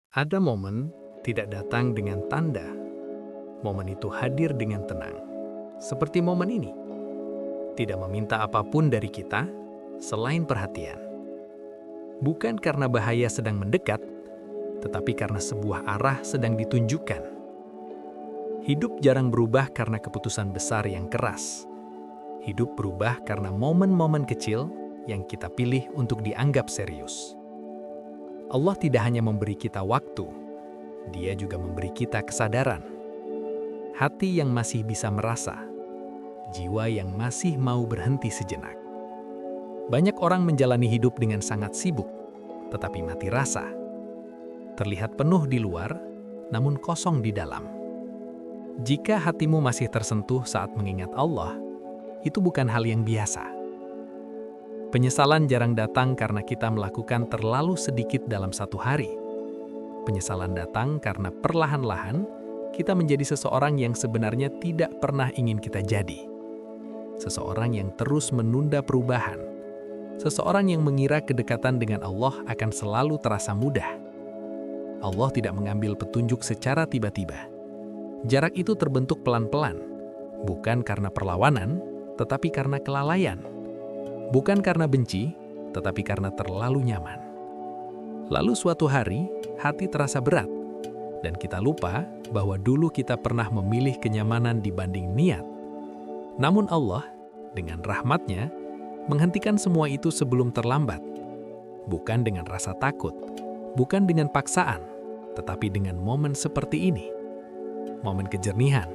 Ada momen tidak datang dengan tanda. Momen itu hadir dengan tenang. Seperti momen ini. Tidak meminta apapun dari kita selain perhatian. Bukan karena bahaya sedang mendekat, tetapi karena sebuah arah sedang ditunjukkan. Hidup jarang berubah karena keputusan besar yang keras. Hidup berubah karena momen-momen kecil yang kita pilih untuk dianggap serius. Allah tidak hanya memberi kita waktu, Dia juga memberi kita kesadaran. Hati yang masih bisa merasa, jiwa yang masih mau berhenti sejenak. Banyak orang menjalani hidup dengan sangat sibuk, tetapi mati rasa. Terlihat penuh di luar, namun kosong di dalam. Jika hatimu masih tersentuh saat mengingat Allah, itu bukan hal yang biasa. Penyesalan jarang datang karena kita melakukan terlalu sedikit dalam satu hari. Penyesalan datang karena perlahan-lahan kita menjadi seseorang yang sebenarnya tidak pernah ingin kita jadi. Seseorang yang terus menunda perubahan. Seseorang yang mengira kedekatan dengan Allah akan selalu terasa mudah. Allah tidak mengambil petunjuk secara tiba-tiba. Jarak itu terbentuk pelan-pelan, bukan karena perlawanan, tetapi karena kelalaian. Bukan karena benci, tetapi karena terlalu nyaman. Lalu suatu hari, hati terasa berat, dan kita lupa bahwa dulu kita pernah memilih kenyamanan dibanding niat. Namun Allah, dengan rahmat-Nya, menghentikan semua itu sebelum terlambat. Bukan dengan rasa takut, bukan dengan paksaan, tetapi dengan momen seperti ini. Momen kejernihan,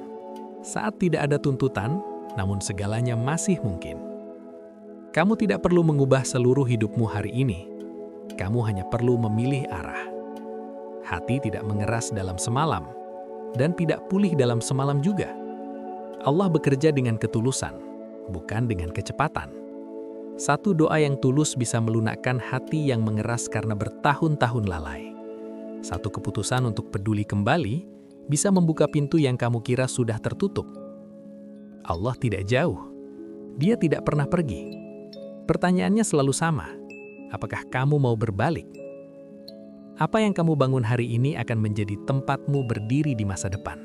saat tidak ada tuntutan, namun segalanya masih mungkin. Kamu tidak perlu mengubah seluruh hidupmu hari ini. Kamu hanya perlu memilih arah. Hati tidak mengeras dalam semalam, dan tidak pulih dalam semalam juga. Allah bekerja dengan ketulusan, bukan dengan kecepatan. Satu doa yang tulus bisa melunakkan hati yang mengeras karena bertahun-tahun lalai. Satu keputusan untuk peduli kembali bisa membuka pintu yang kamu kira sudah tertutup. Allah tidak jauh. Dia tidak pernah pergi. Pertanyaannya selalu sama, apakah kamu mau berbalik? Apa yang kamu bangun hari ini akan menjadi tempatmu berdiri di masa depan.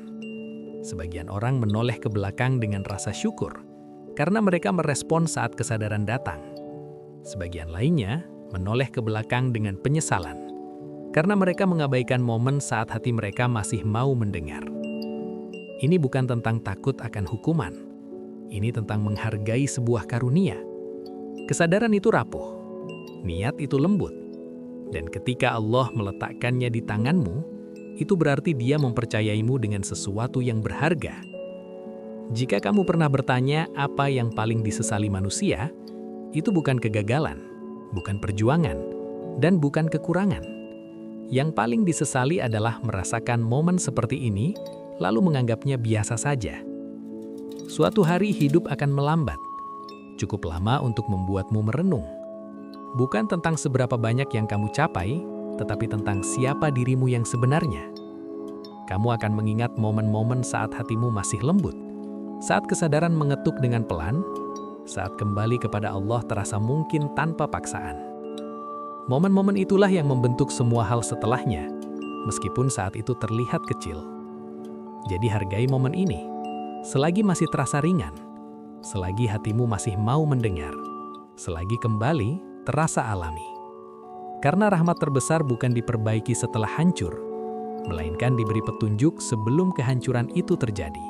Sebagian orang menoleh ke belakang dengan rasa syukur, karena mereka merespon saat kesadaran datang. Sebagian lainnya menoleh ke belakang dengan penyesalan, karena mereka mengabaikan momen saat hati mereka masih mau mendengar. Ini bukan tentang takut akan hukuman, ini tentang menghargai sebuah karunia. Kesadaran itu rapuh, niat itu lembut, dan ketika Allah meletakkannya di tanganmu, itu berarti Dia mempercayaimu dengan sesuatu yang berharga. Jika kamu pernah bertanya apa yang paling disesali manusia, itu bukan kegagalan, bukan perjuangan, dan bukan kekurangan. Yang paling disesali adalah merasakan momen seperti ini, lalu menganggapnya biasa saja. Suatu hari hidup akan melambat. Cukup lama untuk membuatmu merenung. Bukan tentang seberapa banyak yang kamu capai, tetapi tentang siapa dirimu yang sebenarnya. Kamu akan mengingat momen-momen saat hatimu masih lembut, saat kesadaran mengetuk dengan pelan, saat kembali kepada Allah terasa mungkin tanpa paksaan. Momen-momen itulah yang membentuk semua hal setelahnya, meskipun saat itu terlihat kecil. Jadi hargai momen ini, selagi masih terasa ringan, selagi hatimu masih mau mendengar, selagi kembali terasa alami. Karena rahmat terbesar bukan diperbaiki setelah hancur, melainkan diberi petunjuk sebelum kehancuran itu terjadi.